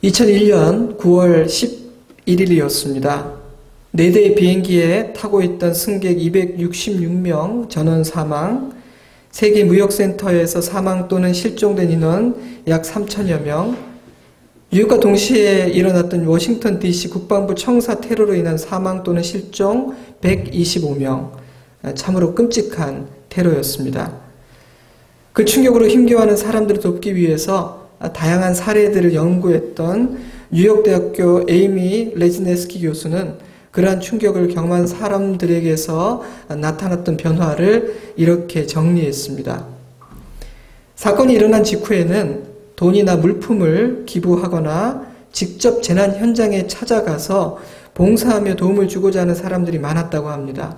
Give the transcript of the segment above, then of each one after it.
2001년 9월 11일이었습니다. 4대의 비행기에 타고 있던 승객 266명 전원 사망, 세계무역센터에서 사망 또는 실종된 인원 약 3천여 명, 이웃과 동시에 일어났던 워싱턴 DC 국방부 청사 테러로 인한 사망 또는 실종 125명, 참으로 끔찍한 테러였습니다. 그 충격으로 힘겨워하는 사람들을 돕기 위해서 다양한 사례들을 연구했던 뉴욕대학교 에이미 레지네스키 교수는 그러한 충격을 경험한 사람들에게서 나타났던 변화를 이렇게 정리했습니다. 사건이 일어난 직후에는 돈이나 물품을 기부하거나 직접 재난 현장에 찾아가서 봉사하며 도움을 주고자 하는 사람들이 많았다고 합니다.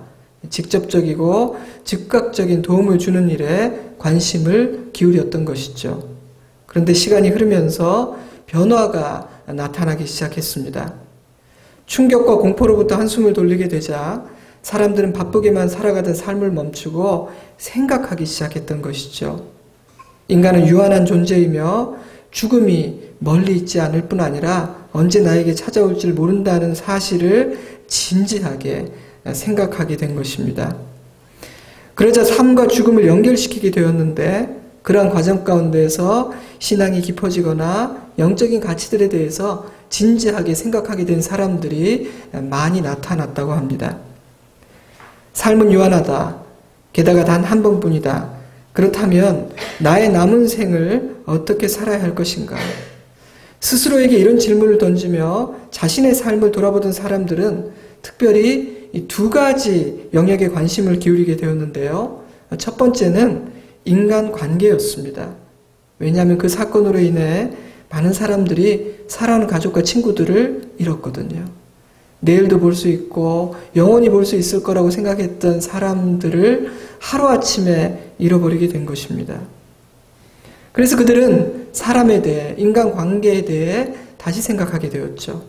직접적이고 즉각적인 도움을 주는 일에 관심을 기울였던 것이죠. 그런데 시간이 흐르면서 변화가 나타나기 시작했습니다. 충격과 공포로부터 한숨을 돌리게 되자 사람들은 바쁘게만 살아가던 삶을 멈추고 생각하기 시작했던 것이죠. 인간은 유한한 존재이며 죽음이 멀리 있지 않을 뿐 아니라 언제 나에게 찾아올지를 모른다는 사실을 진지하게 생각하게 된 것입니다. 그러자 삶과 죽음을 연결시키게 되었는데 그러한 과정 가운데서 신앙이 깊어지거나 영적인 가치들에 대해서 진지하게 생각하게 된 사람들이 많이 나타났다고 합니다. 삶은 유한하다. 게다가 단 한 번뿐이다. 그렇다면 나의 남은 생을 어떻게 살아야 할 것인가? 스스로에게 이런 질문을 던지며 자신의 삶을 돌아보던 사람들은 특별히 이 두 가지 영역에 관심을 기울이게 되었는데요. 첫 번째는 인간관계였습니다. 왜냐하면 그 사건으로 인해 많은 사람들이 사랑하는 가족과 친구들을 잃었거든요. 내일도 볼 수 있고 영원히 볼 수 있을 거라고 생각했던 사람들을 하루아침에 잃어버리게 된 것입니다. 그래서 그들은 사람에 대해, 인간관계에 대해 다시 생각하게 되었죠.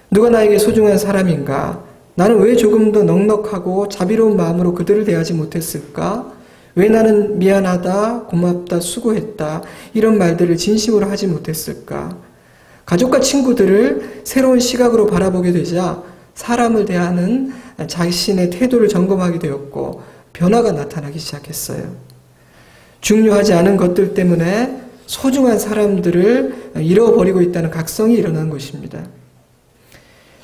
누가 나에게 소중한 사람인가? 나는 왜 조금 더 넉넉하고 자비로운 마음으로 그들을 대하지 못했을까? 왜 나는 미안하다, 고맙다, 수고했다 이런 말들을 진심으로 하지 못했을까? 가족과 친구들을 새로운 시각으로 바라보게 되자 사람을 대하는 자신의 태도를 점검하게 되었고 변화가 나타나기 시작했어요. 중요하지 않은 것들 때문에 소중한 사람들을 잃어버리고 있다는 각성이 일어난 것입니다.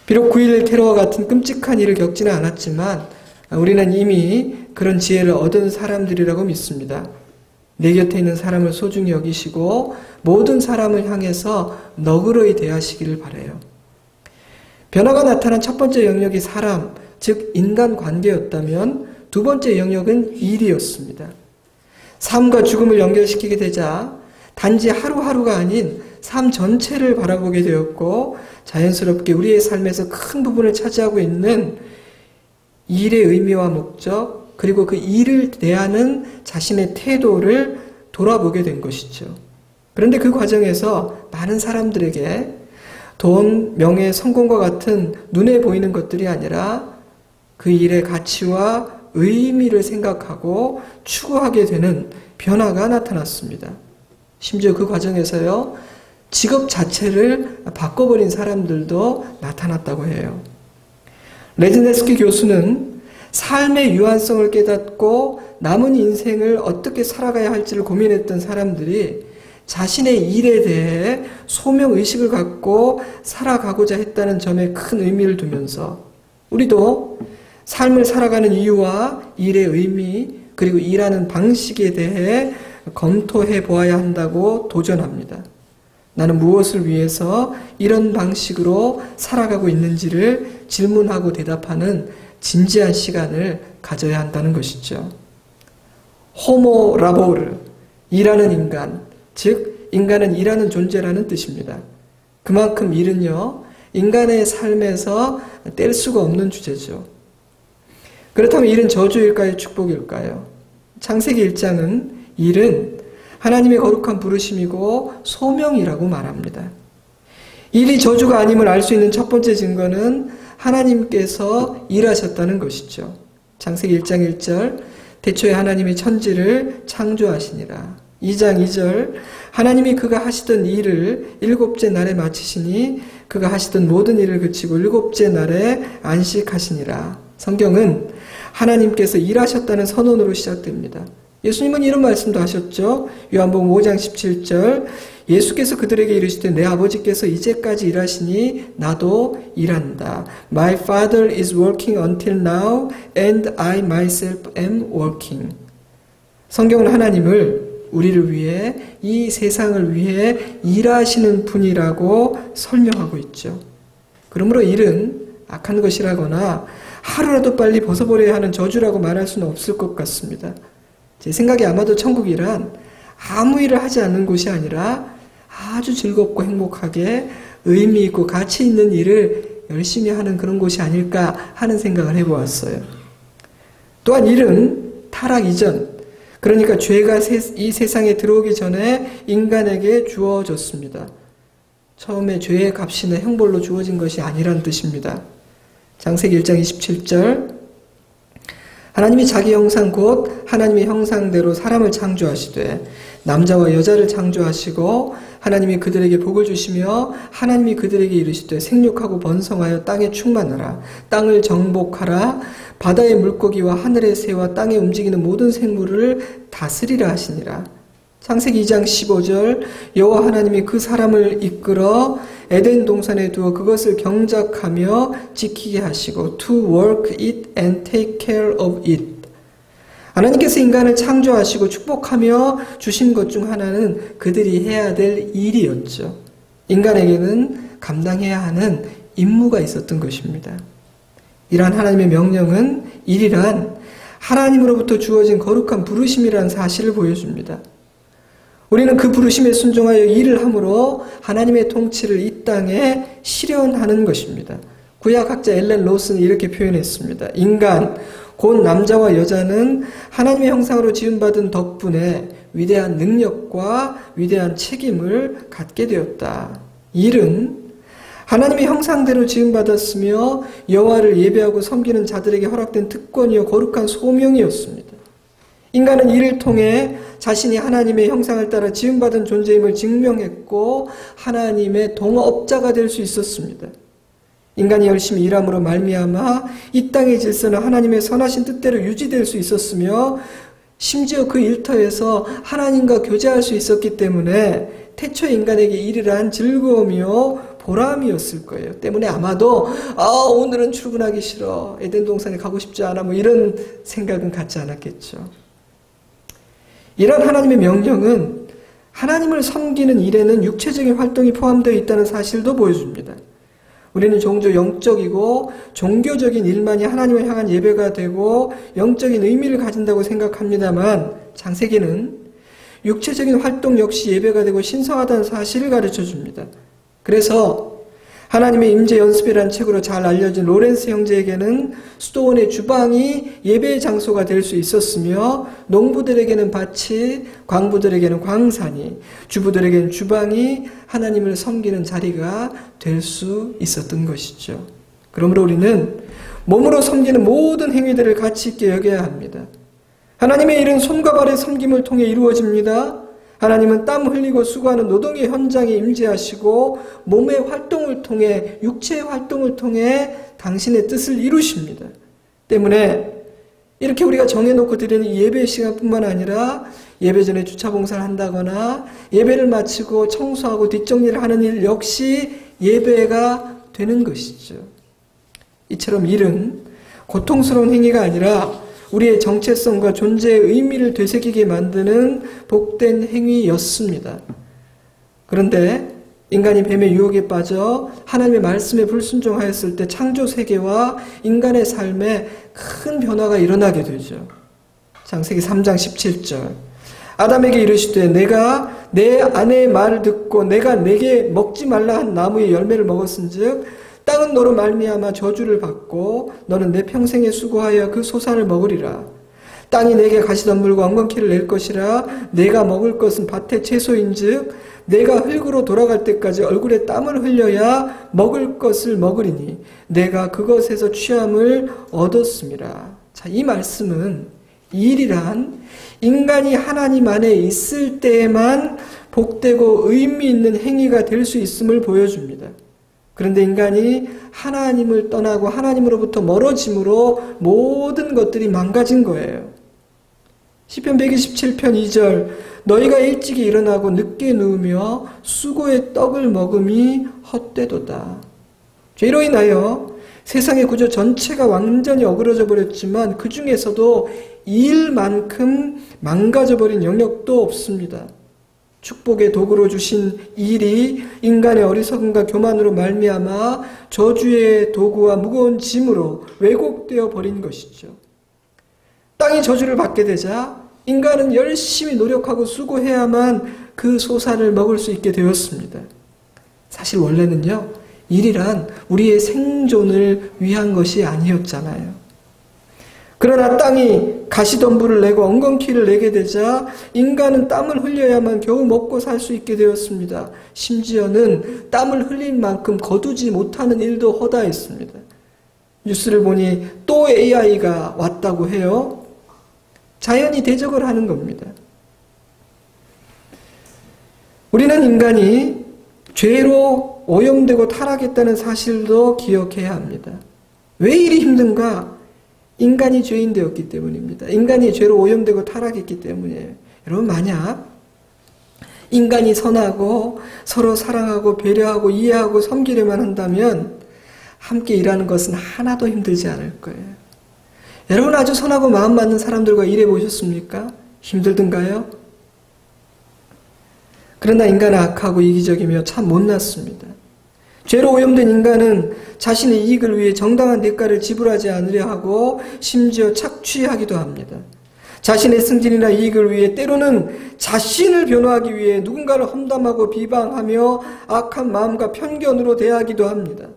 비록 9.11 테러와 같은 끔찍한 일을 겪지는 않았지만 우리는 이미 그런 지혜를 얻은 사람들이라고 믿습니다. 내 곁에 있는 사람을 소중히 여기시고 모든 사람을 향해서 너그러이 대하시기를 바라요. 변화가 나타난 첫 번째 영역이 사람, 즉 인간관계였다면 두 번째 영역은 일이었습니다. 삶과 죽음을 연결시키게 되자 단지 하루하루가 아닌 삶 전체를 바라보게 되었고 자연스럽게 우리의 삶에서 큰 부분을 차지하고 있는 일의 의미와 목적 그리고 그 일을 대하는 자신의 태도를 돌아보게 된 것이죠. 그런데 그 과정에서 많은 사람들에게 돈, 명예, 성공과 같은 눈에 보이는 것들이 아니라 그 일의 가치와 의미를 생각하고 추구하게 되는 변화가 나타났습니다. 심지어 그 과정에서요, 직업 자체를 바꿔버린 사람들도 나타났다고 해요. 레지네스키 교수는 삶의 유한성을 깨닫고 남은 인생을 어떻게 살아가야 할지를 고민했던 사람들이 자신의 일에 대해 소명의식을 갖고 살아가고자 했다는 점에 큰 의미를 두면서 우리도 삶을 살아가는 이유와 일의 의미 그리고 일하는 방식에 대해 검토해 보아야 한다고 도전합니다. 나는 무엇을 위해서 이런 방식으로 살아가고 있는지를 질문하고 대답하는 진지한 시간을 가져야 한다는 것이죠. 호모 라보르, 일하는 인간, 즉 인간은 일하는 존재라는 뜻입니다. 그만큼 일은요, 인간의 삶에서 뗄 수가 없는 주제죠. 그렇다면 일은 저주일까요? 축복일까요? 창세기 1장은 일은 하나님의 거룩한 부르심이고 소명이라고 말합니다. 일이 저주가 아님을 알 수 있는 첫 번째 증거는 하나님께서 일하셨다는 것이죠. 창세기 1장 1절 대초에 하나님이 천지를 창조하시니라. 2장 2절 하나님이 그가 하시던 일을 일곱째 날에 마치시니 그가 하시던 모든 일을 그치고 일곱째 날에 안식하시니라. 성경은 하나님께서 일하셨다는 선언으로 시작됩니다. 예수님은 이런 말씀도 하셨죠. 요한복음 5장 17절 예수께서 그들에게 이르시되 내 아버지께서 이제까지 일하시니 나도 일한다. My Father is working until now and I myself am working. 성경은 하나님을 우리를 위해 이 세상을 위해 일하시는 분이라고 설명하고 있죠. 그러므로 일은 악한 것이라거나 하루라도 빨리 벗어버려야 하는 저주라고 말할 수는 없을 것 같습니다. 제 생각에 아마도 천국이란 아무 일을 하지 않는 곳이 아니라 아주 즐겁고 행복하게 의미 있고 가치 있는 일을 열심히 하는 그런 곳이 아닐까 하는 생각을 해보았어요. 또한 일은 타락 이전, 그러니까 죄가 이 세상에 들어오기 전에 인간에게 주어졌습니다. 처음에 죄의 값이는 형벌로 주어진 것이 아니란 뜻입니다. 창세기 1장 27절 하나님이 자기 형상 곧 하나님의 형상대로 사람을 창조하시되 남자와 여자를 창조하시고 하나님이 그들에게 복을 주시며 하나님이 그들에게 이르시되 생육하고 번성하여 땅에 충만하라. 땅을 정복하라. 바다의 물고기와 하늘의 새와 땅에 움직이는 모든 생물을 다스리라 하시니라. 창세기 2장 15절 여호와 하나님이 그 사람을 이끌어 에덴 동산에 두어 그것을 경작하며 지키게 하시고 to work it and take care of it. 하나님께서 인간을 창조하시고 축복하며 주신 것 중 하나는 그들이 해야 될 일이었죠. 인간에게는 감당해야 하는 임무가 있었던 것입니다. 이러한 하나님의 명령은 일이란 하나님으로부터 주어진 거룩한 부르심이라는 사실을 보여줍니다. 우리는 그 부르심에 순종하여 일을 함으로 하나님의 통치를 이 땅에 실현하는 것입니다. 구약학자 엘렌 로스는 이렇게 표현했습니다. 인간, 곧 남자와 여자는 하나님의 형상으로 지음받은 덕분에 위대한 능력과 위대한 책임을 갖게 되었다. 일은 하나님의 형상대로 지음받았으며 여호와를 예배하고 섬기는 자들에게 허락된 특권이요 거룩한 소명이었습니다. 인간은 이를 통해 자신이 하나님의 형상을 따라 지음받은 존재임을 증명했고 하나님의 동업자가 될 수 있었습니다. 인간이 열심히 일함으로 말미암아 이 땅의 질서는 하나님의 선하신 뜻대로 유지될 수 있었으며 심지어 그 일터에서 하나님과 교제할 수 있었기 때문에 태초 인간에게 일이란 즐거움이요 보람이었을 거예요. 때문에 아마도 오늘은 출근하기 싫어, 에덴 동산에 가고 싶지 않아, 뭐 이런 생각은 갖지 않았겠죠. 이런 하나님의 명령은 하나님을 섬기는 일에는 육체적인 활동이 포함되어 있다는 사실도 보여줍니다. 우리는 종종 영적이고 종교적인 일만이 하나님을 향한 예배가 되고 영적인 의미를 가진다고 생각합니다만 창세기는 육체적인 활동 역시 예배가 되고 신성하다는 사실을 가르쳐줍니다. 그래서 하나님의 임재 연습이라는 책으로 잘 알려진 로렌스 형제에게는 수도원의 주방이 예배의 장소가 될 수 있었으며 농부들에게는 밭이, 광부들에게는 광산이, 주부들에게는 주방이 하나님을 섬기는 자리가 될 수 있었던 것이죠. 그러므로 우리는 몸으로 섬기는 모든 행위들을 가치 있게 여겨야 합니다. 하나님의 일은 손과 발의 섬김을 통해 이루어집니다. 하나님은 땀 흘리고 수고하는 노동의 현장에 임재하시고 몸의 활동을 통해, 육체의 활동을 통해 당신의 뜻을 이루십니다. 때문에 이렇게 우리가 정해놓고 드리는 이 예배 시간뿐만 아니라 예배 전에 주차 봉사를 한다거나 예배를 마치고 청소하고 뒷정리를 하는 일 역시 예배가 되는 것이죠. 이처럼 일은 고통스러운 행위가 아니라 우리의 정체성과 존재의 의미를 되새기게 만드는 복된 행위였습니다. 그런데 인간이 뱀의 유혹에 빠져 하나님의 말씀에 불순종하였을 때 창조 세계와 인간의 삶에 큰 변화가 일어나게 되죠. 창세기 3장 17절 아담에게 이르시되 내가 내 아내의 말을 듣고 내가 내게 먹지 말라 한 나무의 열매를 먹었은즉 땅은 너로 말미암아 저주를 받고 너는 내 평생에 수고하여 그 소산을 먹으리라. 땅이 내게 가시덤불과 엉겅퀴를 낼 것이라. 내가 먹을 것은 밭의 채소인즉 내가 흙으로 돌아갈 때까지 얼굴에 땀을 흘려야 먹을 것을 먹으리니 내가 그것에서 취함을 얻었음이라. 자, 이 말씀은 일이란 인간이 하나님 안에 있을 때에만 복되고 의미 있는 행위가 될 수 있음을 보여줍니다. 그런데 인간이 하나님을 떠나고 하나님으로부터 멀어짐으로 모든 것들이 망가진 거예요. 시편 127편 2절 너희가 일찍이 일어나고 늦게 누우며 수고의 떡을 먹음이 헛되도다. 죄로 인하여 세상의 구조 전체가 완전히 어그러져 버렸지만 그 중에서도 일만큼 망가져 버린 영역도 없습니다. 축복의 도구로 주신 일이 인간의 어리석음과 교만으로 말미암아 저주의 도구와 무거운 짐으로 왜곡되어 버린 것이죠. 땅이 저주를 받게 되자 인간은 열심히 노력하고 수고해야만 그 소산을 먹을 수 있게 되었습니다. 사실 원래는요, 일이란 우리의 생존을 위한 것이 아니었잖아요. 그러나 땅이 가시덤불을 내고 엉겅퀴를 내게 되자 인간은 땀을 흘려야만 겨우 먹고 살 수 있게 되었습니다. 심지어는 땀을 흘릴 만큼 거두지 못하는 일도 허다했습니다. 뉴스를 보니 또 AI가 왔다고 해요. 자연이 대적을 하는 겁니다. 우리는 인간이 죄로 오염되고 타락했다는 사실도 기억해야 합니다. 왜 이리 힘든가? 인간이 죄인 되었기 때문입니다. 인간이 죄로 오염되고 타락했기 때문이에요. 여러분, 만약 인간이 선하고 서로 사랑하고 배려하고 이해하고 섬기려만 한다면 함께 일하는 것은 하나도 힘들지 않을 거예요. 여러분, 아주 선하고 마음 맞는 사람들과 일해 보셨습니까? 힘들던가요? 그러나 인간은 악하고 이기적이며 참 못났습니다. 죄로 오염된 인간은 자신의 이익을 위해 정당한 대가를 지불하지 않으려 하고 심지어 착취하기도 합니다. 자신의 승진이나 이익을 위해 때로는 자신을 변호하기 위해 누군가를 험담하고 비방하며 악한 마음과 편견으로 대하기도 합니다.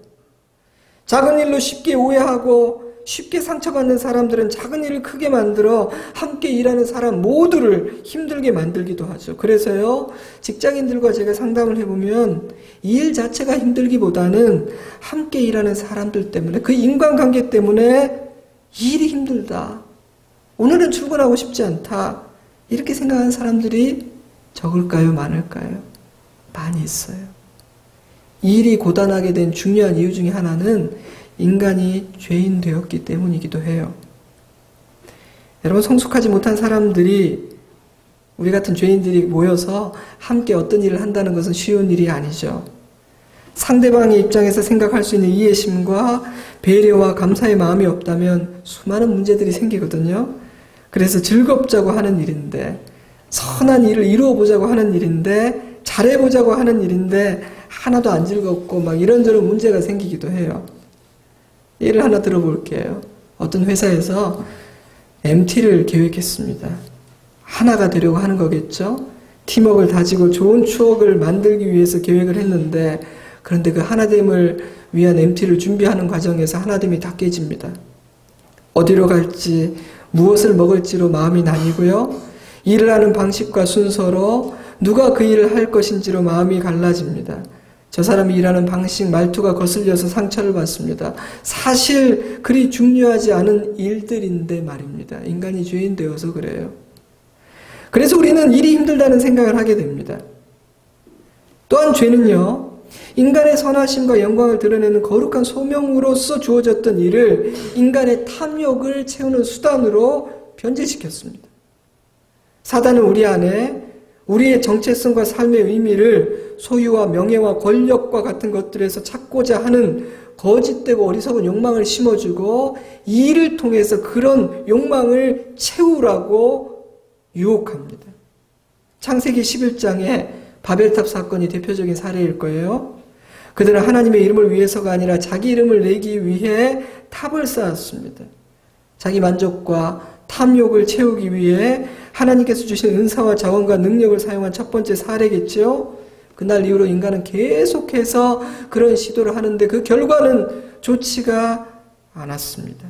작은 일로 쉽게 오해하고 쉽게 상처받는 사람들은 작은 일을 크게 만들어 함께 일하는 사람 모두를 힘들게 만들기도 하죠. 그래서요, 직장인들과 제가 상담을 해보면 일 자체가 힘들기보다는 함께 일하는 사람들 때문에, 그 인간관계 때문에 일이 힘들다, 오늘은 출근하고 싶지 않다, 이렇게 생각하는 사람들이 적을까요, 많을까요? 많이 있어요. 일이 고단하게 된 중요한 이유 중에 하나는 인간이 죄인 되었기 때문이기도 해요. 여러분, 성숙하지 못한 사람들이, 우리 같은 죄인들이 모여서 함께 어떤 일을 한다는 것은 쉬운 일이 아니죠. 상대방의 입장에서 생각할 수 있는 이해심과 배려와 감사의 마음이 없다면 수많은 문제들이 생기거든요. 그래서 즐겁자고 하는 일인데, 선한 일을 이루어보자고 하는 일인데, 잘해보자고 하는 일인데 하나도 안 즐겁고 막 이런저런 문제가 생기기도 해요. 예를 하나 들어볼게요. 어떤 회사에서 MT를 계획했습니다. 하나가 되려고 하는 거겠죠. 팀워크를 다지고 좋은 추억을 만들기 위해서 계획을 했는데, 그런데 그 하나됨을 위한 MT를 준비하는 과정에서 하나됨이 다 깨집니다. 어디로 갈지, 무엇을 먹을지로 마음이 나뉘고요. 일을 하는 방식과 순서로 누가 그 일을 할 것인지로 마음이 갈라집니다. 저 사람이 일하는 방식, 말투가 거슬려서 상처를 받습니다. 사실 그리 중요하지 않은 일들인데 말입니다. 인간이 죄인 되어서 그래요. 그래서 우리는 일이 힘들다는 생각을 하게 됩니다. 또한 죄는요, 인간의 선하심과 영광을 드러내는 거룩한 소명으로서 주어졌던 일을 인간의 탐욕을 채우는 수단으로 변질시켰습니다. 사단은 우리 안에 우리의 정체성과 삶의 의미를 소유와 명예와 권력과 같은 것들에서 찾고자 하는 거짓되고 어리석은 욕망을 심어주고, 이 일을 통해서 그런 욕망을 채우라고 유혹합니다. 창세기 11장에 바벨탑 사건이 대표적인 사례일 거예요. 그들은 하나님의 이름을 위해서가 아니라 자기 이름을 내기 위해 탑을 쌓았습니다. 자기 만족과 탐욕을 채우기 위해 하나님께서 주신 은사와 자원과 능력을 사용한 첫 번째 사례겠죠. 그날 이후로 인간은 계속해서 그런 시도를 하는데 그 결과는 좋지가 않았습니다.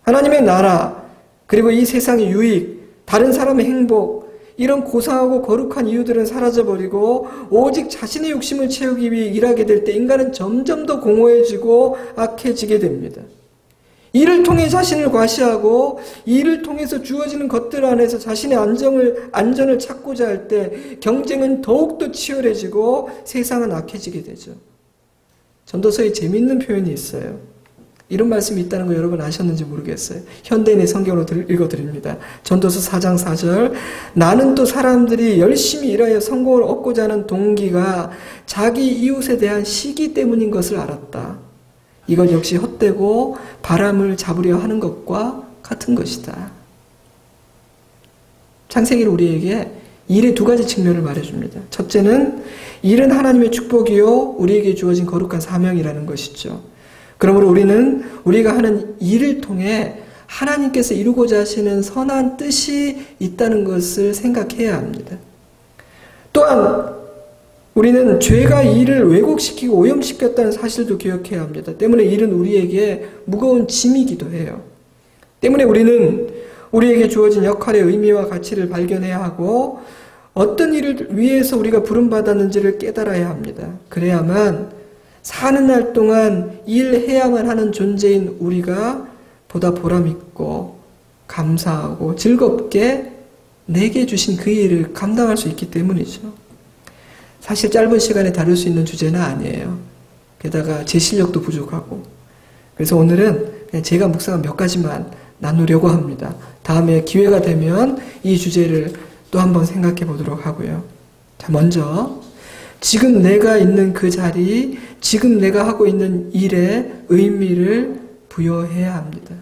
하나님의 나라, 그리고 이 세상의 유익, 다른 사람의 행복, 이런 고상하고 거룩한 이유들은 사라져버리고 오직 자신의 욕심을 채우기 위해 일하게 될 때 인간은 점점 더 공허해지고 악해지게 됩니다. 일을 통해 자신을 과시하고 일을 통해서 주어지는 것들 안에서 자신의 안전을 찾고자 할 때 경쟁은 더욱더 치열해지고 세상은 악해지게 되죠. 전도서에 재미있는 표현이 있어요. 이런 말씀이 있다는 거 여러분 아셨는지 모르겠어요. 현대인의 성경으로 읽어드립니다. 전도서 4장 4절. 나는 또 사람들이 열심히 일하여 성공을 얻고자 하는 동기가 자기 이웃에 대한 시기 때문인 것을 알았다. 이것 역시 헛되고 바람을 잡으려 하는 것과 같은 것이다. 창세기는 우리에게 일의 두 가지 측면을 말해줍니다. 첫째는 일은 하나님의 축복이요 우리에게 주어진 거룩한 사명이라는 것이죠. 그러므로 우리는 우리가 하는 일을 통해 하나님께서 이루고자 하시는 선한 뜻이 있다는 것을 생각해야 합니다. 또한 우리는 죄가 일을 왜곡시키고 오염시켰다는 사실도 기억해야 합니다. 때문에 일은 우리에게 무거운 짐이기도 해요. 때문에 우리는 우리에게 주어진 역할의 의미와 가치를 발견해야 하고 어떤 일을 위해서 우리가 부름받았는지를 깨달아야 합니다. 그래야만 사는 날 동안 일해야만 하는 존재인 우리가 보다 보람있고 감사하고 즐겁게 내게 주신 그 일을 감당할 수 있기 때문이죠. 사실 짧은 시간에 다룰 수 있는 주제는 아니에요. 게다가 제 실력도 부족하고. 그래서 오늘은 그냥 제가 묵상한 몇 가지만 나누려고 합니다. 다음에 기회가 되면 이 주제를 또 한번 생각해 보도록 하고요. 자, 먼저 지금 내가 있는 그 자리, 지금 내가 하고 있는 일에 의미를 부여해야 합니다.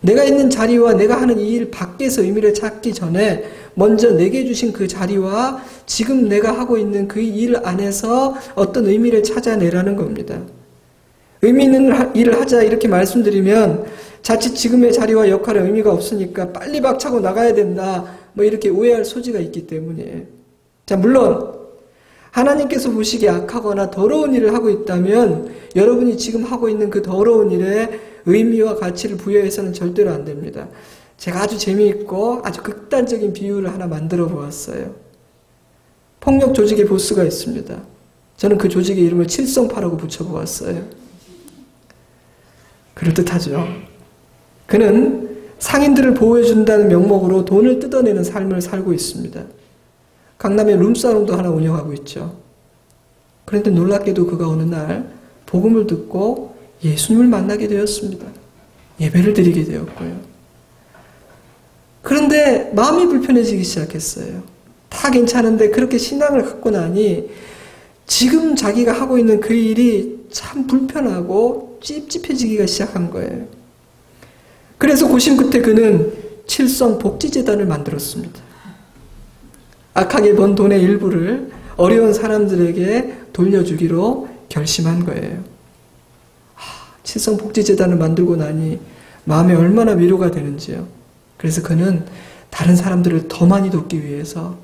내가 있는 자리와 내가 하는 이 일 밖에서 의미를 찾기 전에 먼저 내게 주신 그 자리와 지금 내가 하고 있는 그 일 안에서 어떤 의미를 찾아내라는 겁니다. 의미 있는 일을 하자 이렇게 말씀드리면 자칫 지금의 자리와 역할에 의미가 없으니까 빨리 박차고 나가야 된다 뭐 이렇게 오해할 소지가 있기 때문이에요. 자, 물론 하나님께서 보시기에 악하거나 더러운 일을 하고 있다면 여러분이 지금 하고 있는 그 더러운 일에 의미와 가치를 부여해서는 절대로 안 됩니다. 제가 아주 재미있고 아주 극단적인 비유를 하나 만들어 보았어요. 폭력 조직의 보스가 있습니다. 저는 그 조직의 이름을 칠성파라고 붙여보았어요. 그럴듯하죠. 그는 상인들을 보호해준다는 명목으로 돈을 뜯어내는 삶을 살고 있습니다. 강남에 룸사롱도 하나 운영하고 있죠. 그런데 놀랍게도 그가 어느 날 복음을 듣고 예수님을 만나게 되었습니다. 예배를 드리게 되었고요. 그런데 마음이 불편해지기 시작했어요. 다 괜찮은데 그렇게 신앙을 갖고 나니 지금 자기가 하고 있는 그 일이 참 불편하고 찝찝해지기가 시작한 거예요. 그래서 고심 끝에 그는 칠성 복지재단을 만들었습니다. 악하게 번 돈의 일부를 어려운 사람들에게 돌려주기로 결심한 거예요. 칠성복지재단을 만들고 나니 마음에 얼마나 위로가 되는지요. 그래서 그는 다른 사람들을 더 많이 돕기 위해서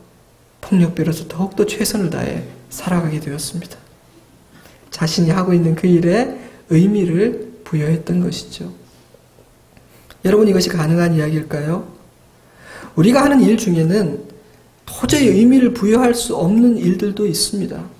폭력배로서 더욱더 최선을 다해 살아가게 되었습니다. 자신이 하고 있는 그 일에 의미를 부여했던 것이죠. 여러분, 이것이 가능한 이야기일까요? 우리가 하는 일 중에는 도저히 의미를 부여할 수 없는 일들도 있습니다.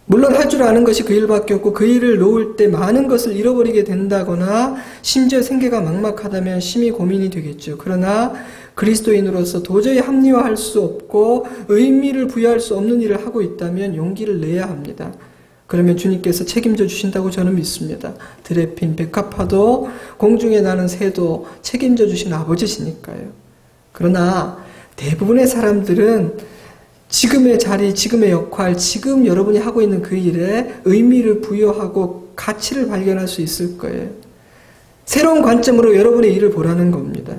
물론 할 줄 아는 것이 그 일밖에 없고 그 일을 놓을 때 많은 것을 잃어버리게 된다거나 심지어 생계가 막막하다면 심히 고민이 되겠죠. 그러나 그리스도인으로서 도저히 합리화할 수 없고 의미를 부여할 수 없는 일을 하고 있다면 용기를 내야 합니다. 그러면 주님께서 책임져 주신다고 저는 믿습니다. 들에 핀 백합화도 공중에 나는 새도 책임져 주신 아버지시니까요. 그러나 대부분의 사람들은 지금의 자리, 지금의 역할, 지금 여러분이 하고 있는 그 일에 의미를 부여하고 가치를 발견할 수 있을 거예요. 새로운 관점으로 여러분의 일을 보라는 겁니다.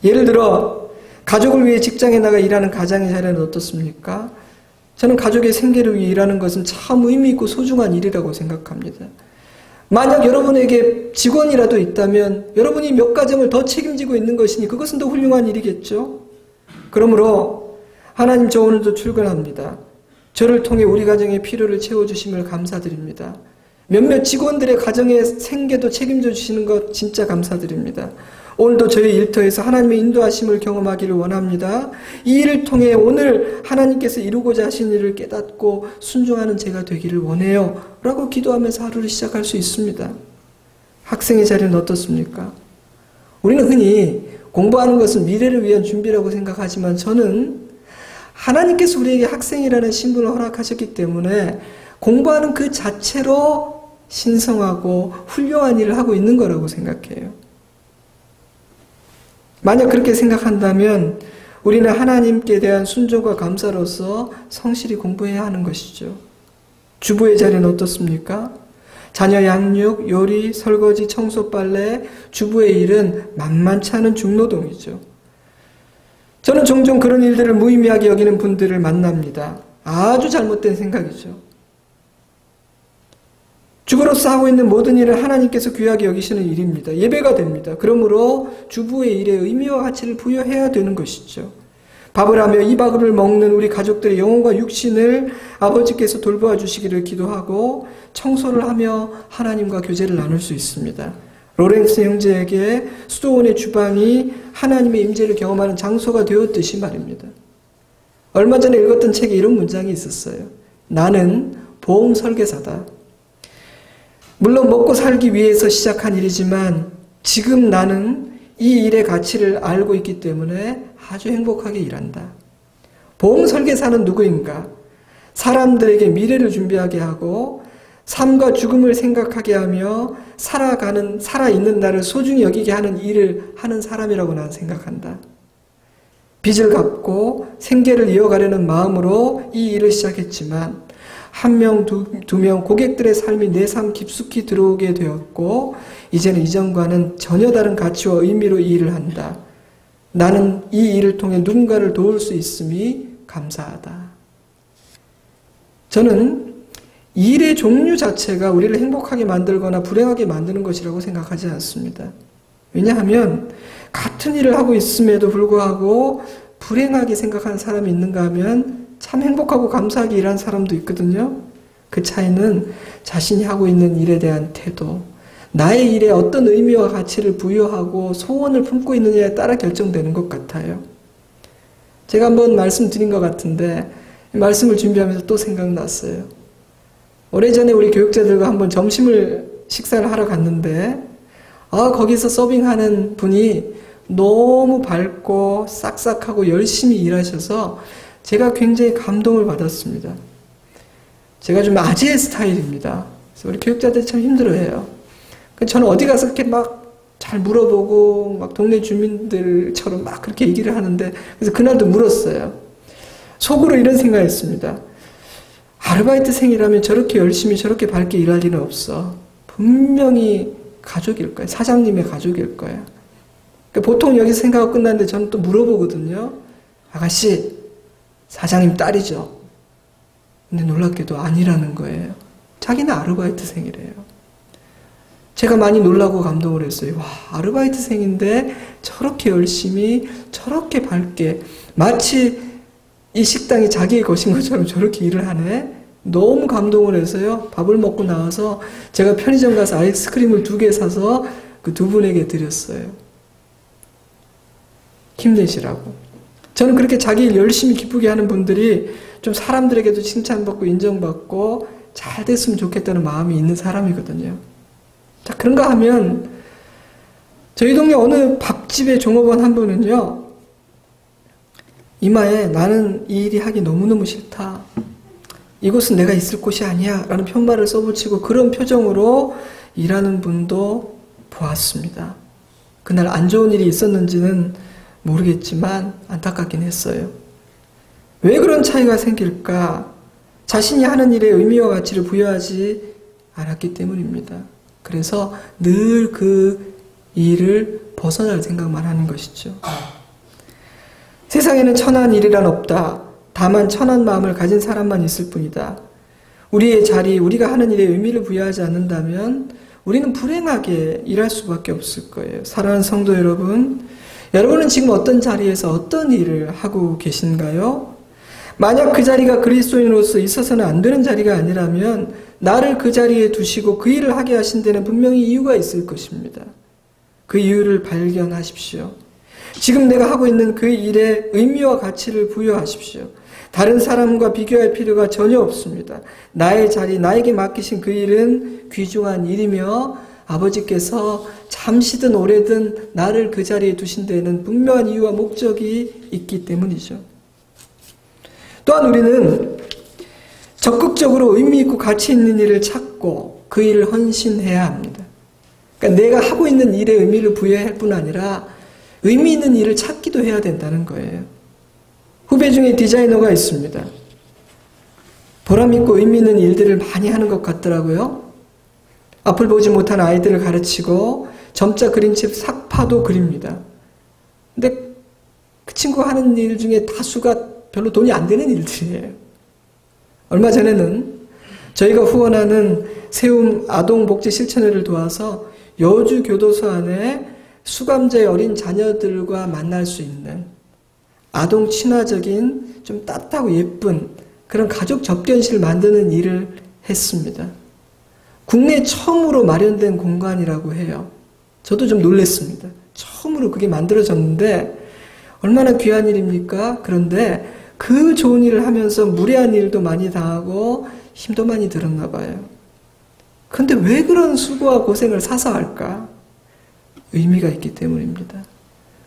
예를 들어 가족을 위해 직장에 나가 일하는 가장의 자리는 어떻습니까? 저는 가족의 생계를 위해 일하는 것은 참 의미 있고 소중한 일이라고 생각합니다. 만약 여러분에게 직원이라도 있다면 여러분이 몇 가정을 더 책임지고 있는 것이니 그것은 더 훌륭한 일이겠죠. 그러므로 하나님, 저 오늘도 출근합니다. 저를 통해 우리 가정의 필요를 채워주심을 감사드립니다. 몇몇 직원들의 가정의 생계도 책임져 주시는 것 진짜 감사드립니다. 오늘도 저희 일터에서 하나님의 인도하심을 경험하기를 원합니다. 이 일을 통해 오늘 하나님께서 이루고자 하신 일을 깨닫고 순종하는 제가 되기를 원해요. 라고 기도하면서 하루를 시작할 수 있습니다. 학생의 자리는 어떻습니까? 우리는 흔히 공부하는 것은 미래를 위한 준비라고 생각하지만 저는 하나님께서 우리에게 학생이라는 신분을 허락하셨기 때문에 공부하는 그 자체로 신성하고 훌륭한 일을 하고 있는 거라고 생각해요. 만약 그렇게 생각한다면 우리는 하나님께 대한 순종과 감사로서 성실히 공부해야 하는 것이죠. 주부의 자리는 어떻습니까? 자녀 양육, 요리, 설거지, 청소, 빨래, 주부의 일은 만만치 않은 중노동이죠. 저는 종종 그런 일들을 무의미하게 여기는 분들을 만납니다. 아주 잘못된 생각이죠. 주부로서 하고 있는 모든 일은 하나님께서 귀하게 여기시는 일입니다. 예배가 됩니다. 그러므로 주부의 일에 의미와 가치를 부여해야 되는 것이죠. 밥을 하며 이 밥을 먹는 우리 가족들의 영혼과 육신을 아버지께서 돌보아 주시기를 기도하고 청소를 하며 하나님과 교제를 나눌 수 있습니다. 로렌스 형제에게 수도원의 주방이 하나님의 임재를 경험하는 장소가 되었듯이 말입니다. 얼마 전에 읽었던 책에 이런 문장이 있었어요. 나는 보험 설계사다. 물론 먹고 살기 위해서 시작한 일이지만 지금 나는 이 일의 가치를 알고 있기 때문에 아주 행복하게 일한다. 보험 설계사는 누구인가? 사람들에게 미래를 준비하게 하고 삶과 죽음을 생각하게 하며 살아있는 나를 소중히 여기게 하는 일을 하는 사람이라고 나는 생각한다. 빚을 갚고 생계를 이어가려는 마음으로 이 일을 시작했지만 한 명, 두 명 고객들의 삶이 내 삶 깊숙이 들어오게 되었고 이제는 이전과는 전혀 다른 가치와 의미로 이 일을 한다. 나는 이 일을 통해 누군가를 도울 수 있음이 감사하다. 저는 일의 종류 자체가 우리를 행복하게 만들거나 불행하게 만드는 것이라고 생각하지 않습니다. 왜냐하면 같은 일을 하고 있음에도 불구하고 불행하게 생각하는 사람이 있는가 하면 참 행복하고 감사하게 일하는 사람도 있거든요. 그 차이는 자신이 하고 있는 일에 대한 태도, 나의 일에 어떤 의미와 가치를 부여하고 소원을 품고 있느냐에 따라 결정되는 것 같아요. 제가 한번 말씀드린 것 같은데 말씀을 준비하면서 또 생각났어요. 오래전에 우리 교육자들과 한번 식사를 하러 갔는데 거기서 서빙하는 분이 너무 밝고 싹싹하고 열심히 일하셔서 제가 굉장히 감동을 받았습니다. 제가 좀 아재의 스타일입니다. 그래서 우리 교육자들이 참 힘들어해요. 저는 어디 가서 이렇게 막 잘 물어보고 막 동네 주민들처럼 막 그렇게 얘기를 하는데 그래서 그날도 물었어요. 속으로 이런 생각했습니다. 아르바이트생이라면 저렇게 열심히 저렇게 밝게 일할 리는 없어. 분명히 가족일 거야. 사장님의 가족일 거야. 보통 여기서 생각하고 끝났는데 저는 또 물어보거든요. 아가씨, 사장님 딸이죠. 근데 놀랍게도 아니라는 거예요. 자기는 아르바이트생이래요. 제가 많이 놀라고 감동을 했어요. 와, 아르바이트생인데 저렇게 열심히 저렇게 밝게 마치 이 식당이 자기의 것인 것처럼 저렇게 일을 하네. 너무 감동을 해서요. 밥을 먹고 나와서 제가 편의점 가서 아이스크림을 2개 사서 그 두 분에게 드렸어요. 힘내시라고. 저는 그렇게 자기 일 열심히 기쁘게 하는 분들이 좀 사람들에게도 칭찬받고 인정받고 잘 됐으면 좋겠다는 마음이 있는 사람이거든요. 자, 그런가 하면 저희 동네 어느 밥집의 종업원 한 분은요. 이마에 나는 이 일이 하기 너무너무 싫다. 이곳은 내가 있을 곳이 아니야 라는 편말을 써붙이고 그런 표정으로 일하는 분도 보았습니다. 그날 안 좋은 일이 있었는지는 모르겠지만 안타깝긴 했어요. 왜 그런 차이가 생길까? 자신이 하는 일에 의미와 가치를 부여하지 않았기 때문입니다. 그래서 늘 그 일을 벗어날 생각만 하는 것이죠. 세상에는 천한 일이란 없다. 다만 천한 마음을 가진 사람만 있을 뿐이다. 우리의 자리, 우리가 하는 일에 의미를 부여하지 않는다면 우리는 불행하게 일할 수밖에 없을 거예요. 사랑하는 성도 여러분, 여러분은 지금 어떤 자리에서 어떤 일을 하고 계신가요? 만약 그 자리가 그리스도인으로서 있어서는 안 되는 자리가 아니라면 나를 그 자리에 두시고 그 일을 하게 하신 데는 분명히 이유가 있을 것입니다. 그 이유를 발견하십시오. 지금 내가 하고 있는 그 일에 의미와 가치를 부여하십시오. 다른 사람과 비교할 필요가 전혀 없습니다. 나의 자리, 나에게 맡기신 그 일은 귀중한 일이며 아버지께서 잠시든 오래든 나를 그 자리에 두신 데에는 분명한 이유와 목적이 있기 때문이죠. 또한 우리는 적극적으로 의미 있고 가치 있는 일을 찾고 그 일을 헌신해야 합니다. 그러니까 내가 하고 있는 일에 의미를 부여해야 할 뿐 아니라 의미 있는 일을 찾기도 해야 된다는 거예요. 후배 중에 디자이너가 있습니다. 보람 있고 의미 있는 일들을 많이 하는 것 같더라고요. 앞을 보지 못한 아이들을 가르치고 점자 그림책 삭파도 그립니다. 근데 그 친구가 하는 일 중에 다수가 별로 돈이 안 되는 일들이에요. 얼마 전에는 저희가 후원하는 세움 아동복지 실천회를 도와서 여주 교도소 안에 수감자의 어린 자녀들과 만날 수 있는 아동 친화적인 좀 따뜻하고 예쁜 그런 가족 접견실을 만드는 일을 했습니다. 국내 처음으로 마련된 공간이라고 해요. 저도 좀 놀랐습니다. 처음으로 그게 만들어졌는데 얼마나 귀한 일입니까? 그런데 그 좋은 일을 하면서 무례한 일도 많이 당하고 힘도 많이 들었나 봐요. 그런데 왜 그런 수고와 고생을 사서 할까? 의미가 있기 때문입니다.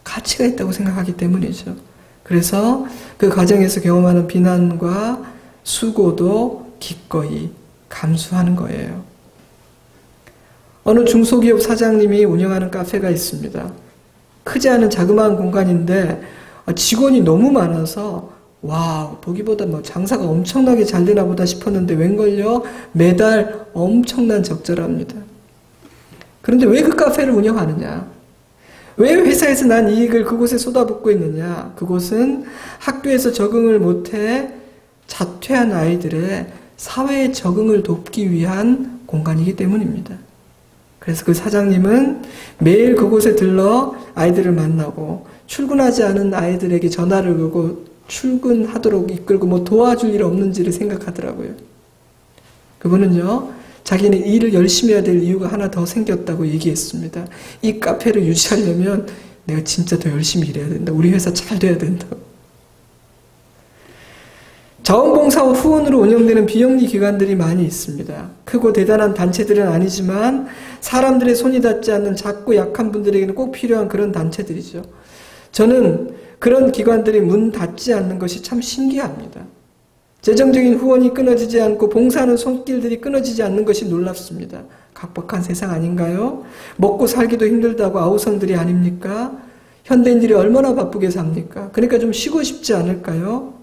가치가 있다고 생각하기 때문이죠. 그래서 그 과정에서 경험하는 비난과 수고도 기꺼이 감수하는 거예요. 어느 중소기업 사장님이 운영하는 카페가 있습니다. 크지 않은 자그마한 공간인데 직원이 너무 많아서 와, 보기보다 뭐 장사가 엄청나게 잘 되나 보다 싶었는데 웬걸요? 매달 엄청난 적자랍니다. 그런데 왜 그 카페를 운영하느냐? 왜 회사에서 난 이익을 그곳에 쏟아붓고 있느냐? 그곳은 학교에서 적응을 못해 자퇴한 아이들의 사회에 적응을 돕기 위한 공간이기 때문입니다. 그래서 그 사장님은 매일 그곳에 들러 아이들을 만나고 출근하지 않은 아이들에게 전화를 걸고 출근하도록 이끌고 뭐 도와줄 일 없는지를 생각하더라고요. 그분은요, 자기는 일을 열심히 해야 될 이유가 하나 더 생겼다고 얘기했습니다. 이 카페를 유지하려면 내가 진짜 더 열심히 일해야 된다. 우리 회사 잘 돼야 된다. 자원봉사와 후원으로 운영되는 비영리 기관들이 많이 있습니다. 크고 대단한 단체들은 아니지만 사람들의 손이 닿지 않는 작고 약한 분들에게는 꼭 필요한 그런 단체들이죠. 저는 그런 기관들이 문 닫지 않는 것이 참 신기합니다. 재정적인 후원이 끊어지지 않고 봉사하는 손길들이 끊어지지 않는 것이 놀랍습니다. 각박한 세상 아닌가요? 먹고 살기도 힘들다고 아우성들이 아닙니까? 현대인들이 얼마나 바쁘게 삽니까? 그러니까 좀 쉬고 싶지 않을까요?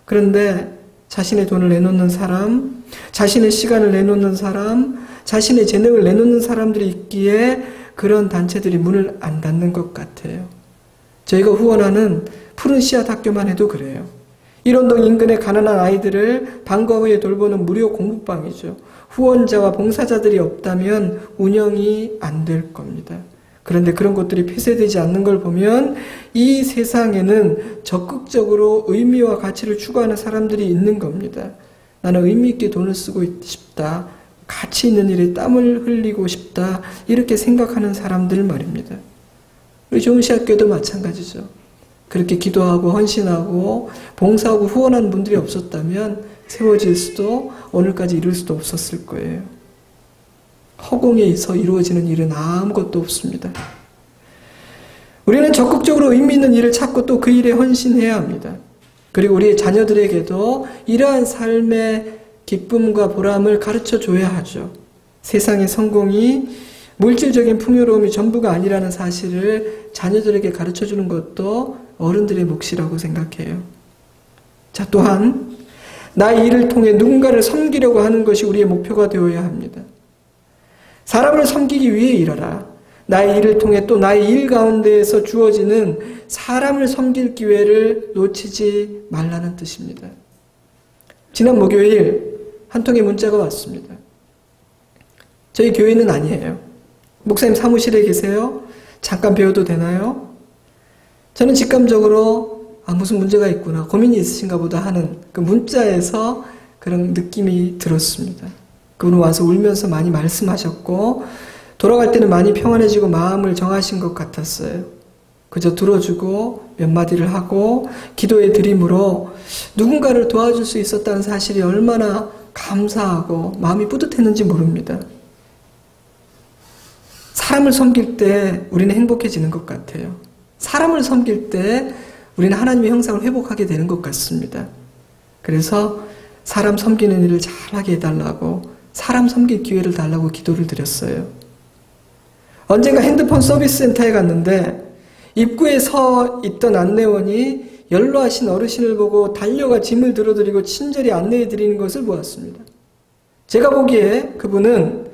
그런데 자신의 돈을 내놓는 사람, 자신의 시간을 내놓는 사람, 자신의 재능을 내놓는 사람들이 있기에 그런 단체들이 문을 안 닫는 것 같아요. 저희가 후원하는 푸른 씨앗 학교만 해도 그래요. 일원동 인근의 가난한 아이들을 방과 후에 돌보는 무료 공부방이죠. 후원자와 봉사자들이 없다면 운영이 안 될 겁니다. 그런데 그런 것들이 폐쇄되지 않는 걸 보면 이 세상에는 적극적으로 의미와 가치를 추구하는 사람들이 있는 겁니다. 나는 의미 있게 돈을 쓰고 싶다. 가치 있는 일에 땀을 흘리고 싶다. 이렇게 생각하는 사람들 말입니다. 우리 좋은시학교도 마찬가지죠. 그렇게 기도하고 헌신하고 봉사하고 후원하는 분들이 없었다면 세워질 수도 오늘까지 이룰 수도 없었을 거예요. 허공에서 이루어지는 일은 아무것도 없습니다. 우리는 적극적으로 의미 있는 일을 찾고 또 그 일에 헌신해야 합니다. 그리고 우리의 자녀들에게도 이러한 삶의 기쁨과 보람을 가르쳐줘야 하죠. 세상의 성공이 물질적인 풍요로움이 전부가 아니라는 사실을 자녀들에게 가르쳐주는 것도 어른들의 몫이라고 생각해요. 자, 또한 나의 일을 통해 누군가를 섬기려고 하는 것이 우리의 목표가 되어야 합니다. 사람을 섬기기 위해 일하라. 나의 일을 통해 또 나의 일 가운데에서 주어지는 사람을 섬길 기회를 놓치지 말라는 뜻입니다. 지난 목요일 한 통의 문자가 왔습니다. 저희 교회는 아니에요. 목사님 사무실에 계세요? 잠깐 배워도 되나요? 저는 직감적으로 무슨 문제가 있구나, 고민이 있으신가 보다 하는 그 문자에서 그런 느낌이 들었습니다. 그분은 와서 울면서 많이 말씀하셨고 돌아갈 때는 많이 평안해지고 마음을 정하신 것 같았어요. 그저 들어주고 몇 마디를 하고 기도의 드림으로 누군가를 도와줄 수 있었다는 사실이 얼마나 감사하고 마음이 뿌듯했는지 모릅니다. 사람을 섬길 때 우리는 행복해지는 것 같아요. 사람을 섬길 때 우리는 하나님의 형상을 회복하게 되는 것 같습니다. 그래서 사람 섬기는 일을 잘하게 해달라고, 사람 섬길 기회를 달라고 기도를 드렸어요. 언젠가 핸드폰 서비스 센터에 갔는데 입구에 서 있던 안내원이 연로하신 어르신을 보고 달려가 짐을 들어드리고 친절히 안내해 드리는 것을 보았습니다. 제가 보기에 그분은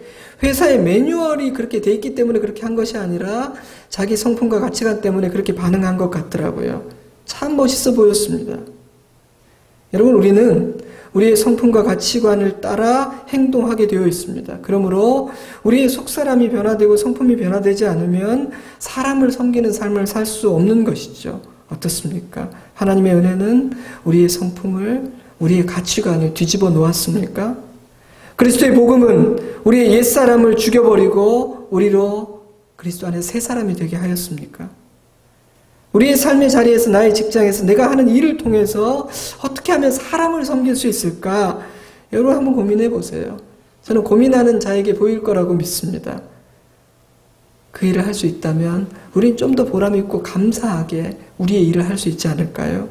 회사의 매뉴얼이 그렇게 돼 있기 때문에 그렇게 한 것이 아니라 자기 성품과 가치관 때문에 그렇게 반응한 것 같더라고요. 참 멋있어 보였습니다. 여러분, 우리는 우리의 성품과 가치관을 따라 행동하게 되어 있습니다. 그러므로 우리의 속사람이 변화되고 성품이 변화되지 않으면 사람을 섬기는 삶을 살 수 없는 것이죠. 어떻습니까? 하나님의 은혜는 우리의 성품을, 우리의 가치관을 뒤집어 놓았습니까? 그리스도의 복음은 우리의 옛사람을 죽여버리고 우리로 그리스도 안에 새 사람이 되게 하였습니까? 우리의 삶의 자리에서, 나의 직장에서 내가 하는 일을 통해서 어떻게 하면 사람을 섬길 수 있을까? 여러분 한번 고민해 보세요. 저는 고민하는 자에게 보일 거라고 믿습니다. 그 일을 할 수 있다면 우리는 좀 더 보람 있고 감사하게 우리의 일을 할 수 있지 않을까요?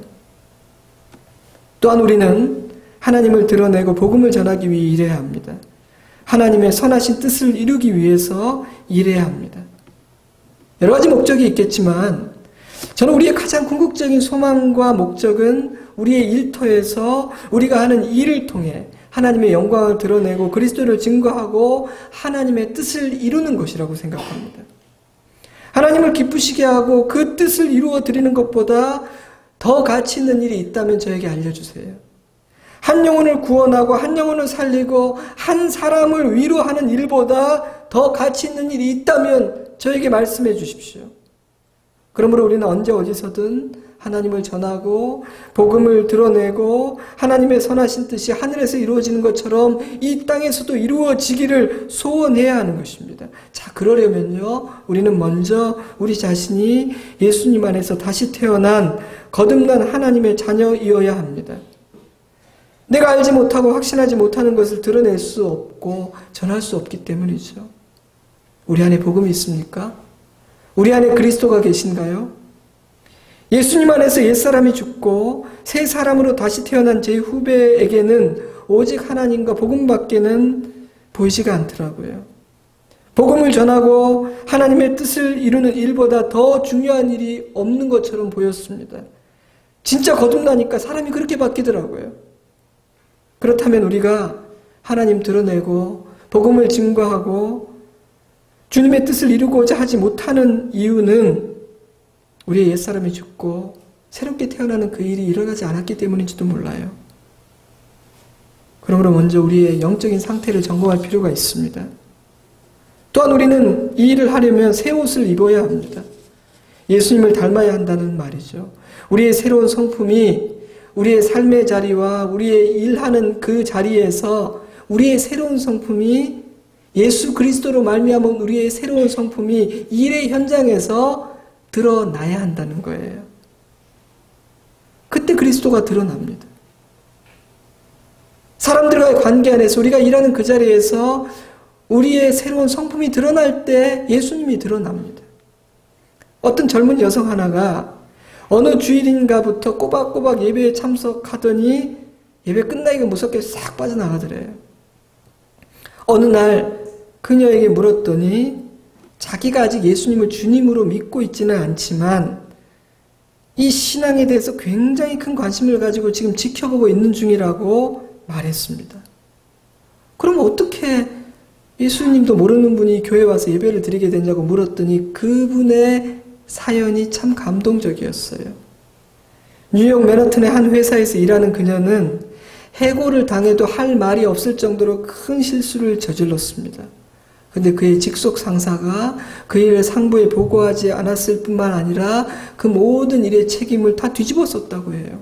또한 우리는 하나님을 드러내고 복음을 전하기 위해 일해야 합니다. 하나님의 선하신 뜻을 이루기 위해서 일해야 합니다. 여러 가지 목적이 있겠지만 저는 우리의 가장 궁극적인 소망과 목적은 우리의 일터에서 우리가 하는 일을 통해 하나님의 영광을 드러내고 그리스도를 증거하고 하나님의 뜻을 이루는 것이라고 생각합니다. 하나님을 기쁘시게 하고 그 뜻을 이루어 드리는 것보다 더 가치 있는 일이 있다면 저에게 알려주세요. 한 영혼을 구원하고 한 영혼을 살리고 한 사람을 위로하는 일보다 더 가치 있는 일이 있다면 저에게 말씀해 주십시오. 그러므로 우리는 언제 어디서든 하나님을 전하고 복음을 드러내고 하나님의 선하신 뜻이 하늘에서 이루어지는 것처럼 이 땅에서도 이루어지기를 소원해야 하는 것입니다. 자, 그러려면요, 우리는 먼저 우리 자신이 예수님 안에서 다시 태어난 거듭난 하나님의 자녀이어야 합니다. 내가 알지 못하고 확신하지 못하는 것을 드러낼 수 없고 전할 수 없기 때문이죠. 우리 안에 복음이 있습니까? 우리 안에 그리스도가 계신가요? 예수님 안에서 옛사람이 죽고 새 사람으로 다시 태어난 제 후배에게는 오직 하나님과 복음밖에는 보이지가 않더라고요. 복음을 전하고 하나님의 뜻을 이루는 일보다 더 중요한 일이 없는 것처럼 보였습니다. 진짜 거듭나니까 사람이 그렇게 바뀌더라고요. 그렇다면 우리가 하나님 드러내고 복음을 증거하고 주님의 뜻을 이루고자 하지 못하는 이유는 우리의 옛사람이 죽고 새롭게 태어나는 그 일이 일어나지 않았기 때문인지도 몰라요. 그러므로 먼저 우리의 영적인 상태를 점검할 필요가 있습니다. 또한 우리는 이 일을 하려면 새 옷을 입어야 합니다. 예수님을 닮아야 한다는 말이죠. 우리의 새로운 성품이 우리의 삶의 자리와 우리의 일하는 그 자리에서 우리의 새로운 성품이 예수 그리스도로 말미암은 우리의 새로운 성품이 일의 현장에서 드러나야 한다는 거예요. 그때 그리스도가 드러납니다. 사람들과의 관계 안에서 우리가 일하는 그 자리에서 우리의 새로운 성품이 드러날 때 예수님이 드러납니다. 어떤 젊은 여성 하나가 어느 주일인가부터 꼬박꼬박 예배에 참석하더니 예배 끝나기가 무섭게 싹 빠져나가더래요. 어느 날 그녀에게 물었더니 자기가 아직 예수님을 주님으로 믿고 있지는 않지만 이 신앙에 대해서 굉장히 큰 관심을 가지고 지금 지켜보고 있는 중이라고 말했습니다. 그럼 어떻게 예수님도 모르는 분이 교회에 와서 예배를 드리게 되냐고 물었더니 그분의 사연이 참 감동적이었어요. 뉴욕 맨하튼의 한 회사에서 일하는 그녀는 해고를 당해도 할 말이 없을 정도로 큰 실수를 저질렀습니다. 근데 그의 직속 상사가 그 일을 상부에 보고하지 않았을 뿐만 아니라 그 모든 일의 책임을 다 뒤집어 썼다고 해요.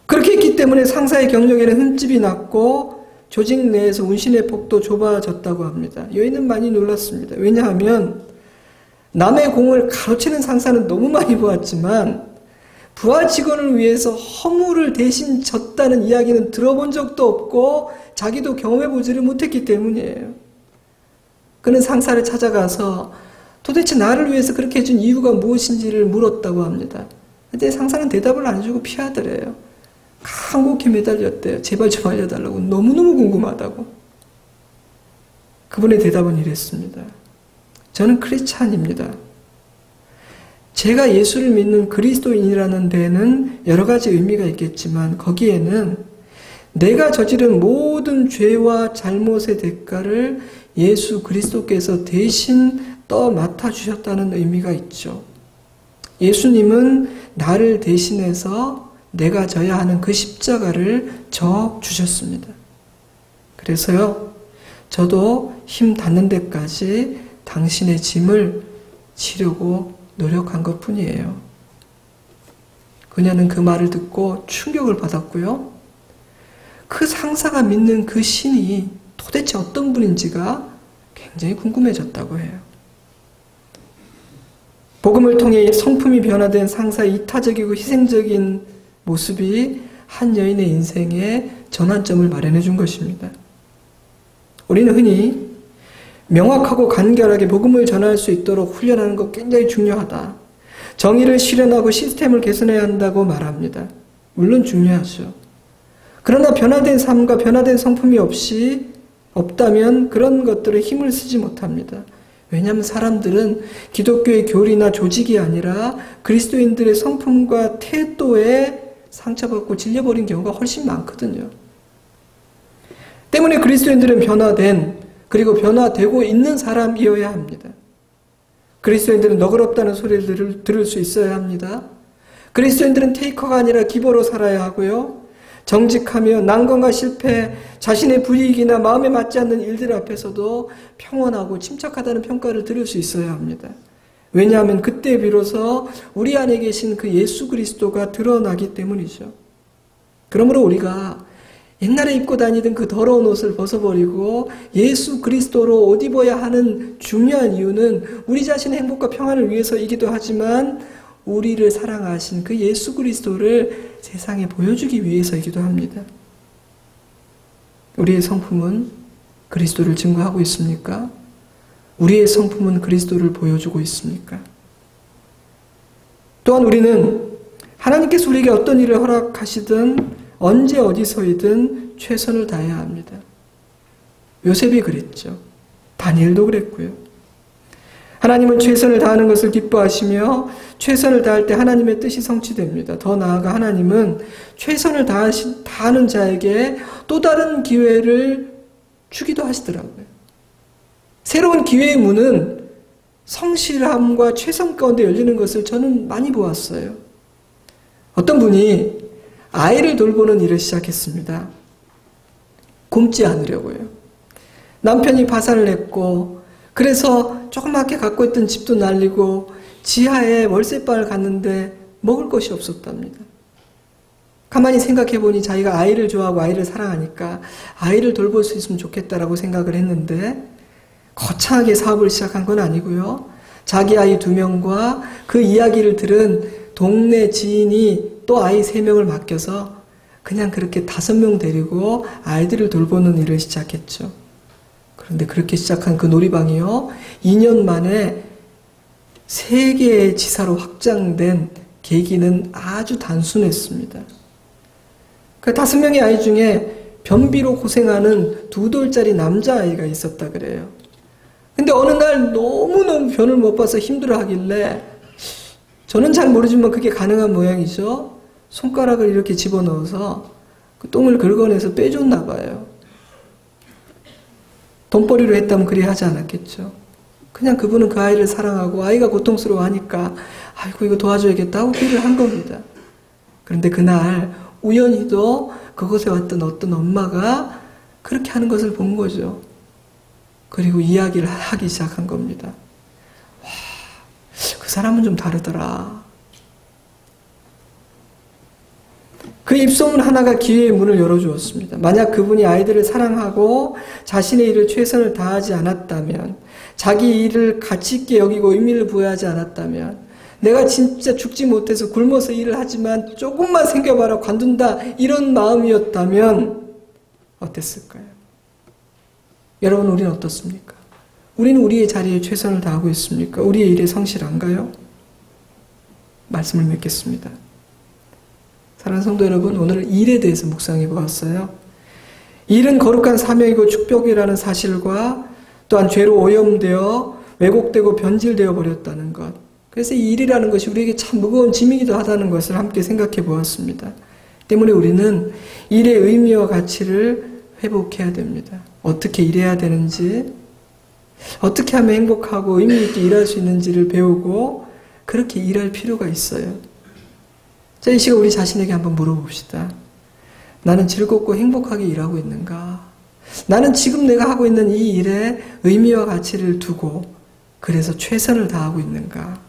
그렇게 했기 때문에 상사의 경력에는 흠집이 났고 조직 내에서 운신의 폭도 좁아졌다고 합니다. 여인은 많이 놀랐습니다. 왜냐하면 남의 공을 가로채는 상사는 너무 많이 보았지만 부하 직원을 위해서 허물을 대신 졌다는 이야기는 들어본 적도 없고 자기도 경험해보지를 못했기 때문이에요. 그는 상사를 찾아가서 도대체 나를 위해서 그렇게 해준 이유가 무엇인지를 물었다고 합니다. 근데 상사는 대답을 안 해주고 피하더래요. 간곡히 매달렸대요. 제발 좀 알려달라고. 너무너무 궁금하다고. 그분의 대답은 이랬습니다. 저는 크리스찬입니다. 제가 예수를 믿는 그리스도인이라는 데는 여러 가지 의미가 있겠지만 거기에는 내가 저지른 모든 죄와 잘못의 대가를 예수 그리스도께서 대신 맡아주셨다는 의미가 있죠. 예수님은 나를 대신해서 내가 져야 하는 그 십자가를 져 주셨습니다. 그래서요, 저도 힘 닿는 데까지 당신의 짐을 지려고 노력한 것 뿐이에요. 그녀는 그 말을 듣고 충격을 받았고요. 그 상사가 믿는 그 신이 도대체 어떤 분인지가 굉장히 궁금해졌다고 해요. 복음을 통해 성품이 변화된 상사의 이타적이고 희생적인 모습이 한 여인의 인생에 전환점을 마련해 준 것입니다. 우리는 흔히 명확하고 간결하게 복음을 전할 수 있도록 훈련하는 것 굉장히 중요하다. 정의를 실현하고 시스템을 개선해야 한다고 말합니다. 물론 중요하죠. 그러나 변화된 삶과 변화된 성품이 없다면 그런 것들에 힘을 쓰지 못합니다. 왜냐하면 사람들은 기독교의 교리나 조직이 아니라 그리스도인들의 성품과 태도에 상처받고 질려버린 경우가 훨씬 많거든요. 때문에 그리스도인들은 변화된 그리고 변화되고 있는 사람이어야 합니다. 그리스도인들은 너그럽다는 소리를 들을 수 있어야 합니다. 그리스도인들은 테이커가 아니라 기버로 살아야 하고요. 정직하며 난관과 실패, 자신의 불이익이나 마음에 맞지 않는 일들 앞에서도 평온하고 침착하다는 평가를 들을 수 있어야 합니다. 왜냐하면 그때 비로소 우리 안에 계신 그 예수 그리스도가 드러나기 때문이죠. 그러므로 우리가 옛날에 입고 다니던 그 더러운 옷을 벗어버리고 예수 그리스도로 옷 입어야 하는 중요한 이유는 우리 자신의 행복과 평안을 위해서이기도 하지만 우리를 사랑하신 그 예수 그리스도를 세상에 보여주기 위해서이기도 합니다. 우리의 성품은 그리스도를 증거하고 있습니까? 우리의 성품은 그리스도를 보여주고 있습니까? 또한 우리는 하나님께서 우리에게 어떤 일을 허락하시든 언제 어디서이든 최선을 다해야 합니다. 요셉이 그랬죠. 다니엘도 그랬고요. 하나님은 최선을 다하는 것을 기뻐하시며 최선을 다할 때 하나님의 뜻이 성취됩니다. 더 나아가 하나님은 최선을 다하는 자에게 또 다른 기회를 주기도 하시더라고요. 새로운 기회의 문은 성실함과 최선 가운데 열리는 것을 저는 많이 보았어요. 어떤 분이 아이를 돌보는 일을 시작했습니다. 굶지 않으려고요. 남편이 파산을 했고 그래서 조그맣게 갖고 있던 집도 날리고 지하에 월세방을 갔는데 먹을 것이 없었답니다. 가만히 생각해 보니 자기가 아이를 좋아하고 아이를 사랑하니까 아이를 돌볼 수 있으면 좋겠다라고 생각을 했는데 거창하게 사업을 시작한 건 아니고요. 자기 아이 2명과 그 이야기를 들은 동네 지인이 또 아이 3명을 맡겨서 그냥 그렇게 5명 데리고 아이들을 돌보는 일을 시작했죠. 그런데 그렇게 시작한 그 놀이방이요, 2년 만에 3개의 지사로 확장된 계기는 아주 단순했습니다. 그 5명의 아이 중에 변비로 고생하는 2돌짜리 남자아이가 있었다 그래요. 근데 어느 날 너무너무 변을 못 봐서 힘들어하길래 저는 잘 모르지만 그게 가능한 모양이죠. 손가락을 이렇게 집어넣어서 그 똥을 긁어내서 빼줬나 봐요. 돈벌이로 했다면 그리 하지 않았겠죠. 그냥 그분은 그 아이를 사랑하고 아이가 고통스러워하니까 아이고 이거 도와줘야겠다 하고 일을 한 겁니다. 그런데 그날 우연히도 그곳에 왔던 어떤 엄마가 그렇게 하는 것을 본 거죠. 그리고 이야기를 하기 시작한 겁니다. 와, 그 사람은 좀 다르더라. 그 입소문 하나가 기회의 문을 열어주었습니다. 만약 그분이 아이들을 사랑하고 자신의 일을 최선을 다하지 않았다면, 자기 일을 가치 있게 여기고 의미를 부여하지 않았다면, 내가 진짜 죽지 못해서 굶어서 일을 하지만 조금만 생겨봐라 관둔다 이런 마음이었다면 어땠을까요? 여러분, 우리는 어떻습니까? 우리는 우리의 자리에 최선을 다하고 있습니까? 우리의 일에 성실한가요? 말씀을 맺겠습니다. 사랑하는 성도 여러분, 오늘 일에 대해서 묵상해 보았어요. 일은 거룩한 사명이고 축복이라는 사실과 또한 죄로 오염되어 왜곡되고 변질되어 버렸다는 것. 그래서 이 일이라는 것이 우리에게 참 무거운 짐이기도 하다는 것을 함께 생각해 보았습니다. 때문에 우리는 일의 의미와 가치를 회복해야 됩니다. 어떻게 일해야 되는지, 어떻게 하면 행복하고 의미 있게 일할 수 있는지를 배우고 그렇게 일할 필요가 있어요. 자, 이 시간 우리 자신에게 한번 물어봅시다. 나는 즐겁고 행복하게 일하고 있는가? 나는 지금 내가 하고 있는 이 일에 의미와 가치를 두고 그래서 최선을 다하고 있는가?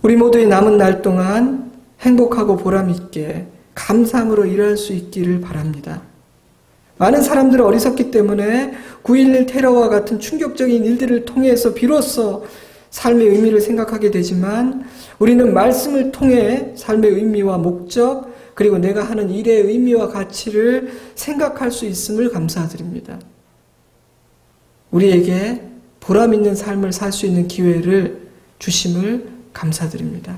우리 모두의 남은 날 동안 행복하고 보람있게 감사함으로 일할 수 있기를 바랍니다. 많은 사람들은 어리석기 때문에 9.11 테러와 같은 충격적인 일들을 통해서 비로소 삶의 의미를 생각하게 되지만 우리는 말씀을 통해 삶의 의미와 목적 그리고 내가 하는 일의 의미와 가치를 생각할 수 있음을 감사드립니다. 우리에게 보람 있는 삶을 살 수 있는 기회를 주심을 감사드립니다.